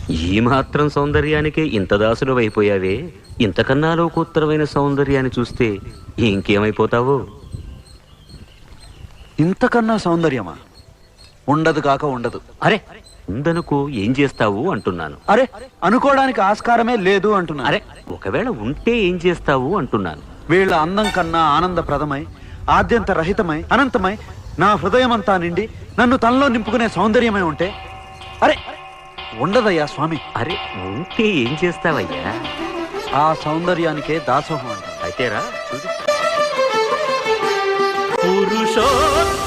ఈ మాత్రం సౌందర్యానికే ఇంత దాసులు అయిపోయావే, ఇంతకన్నా లోకోత్తరమైన సౌందర్యాన్ని చూస్తే ఇంకేమైపోతావో. ఇంతకన్నా సౌందర్యమా? ఉండదు కాక ఉండదు. అరే ఉందనుకో, ఏం చేస్తావు అంటున్నాను. అరే అనుకోవడానికి ఆస్కారమే లేదు అంటున్నా. అరే ఒకవేళ ఉంటే ఏం చేస్తావు అంటున్నాను. వీళ్ళ అందం కన్నా ఆనందప్రదమై, ఆద్యంత రహితమై, అనంతమై, నా హృదయమంతా నిండి నన్ను తనలో నింపుకునే సౌందర్యమై ఉంటే, అరే ఉండదయ్యా స్వామి. అరే ఉంటే ఏం చేస్తావయ్యా? ఆ సౌందర్యానికే దాసోహం అంట. అయితేరా చూడు. పురుషోత్తమ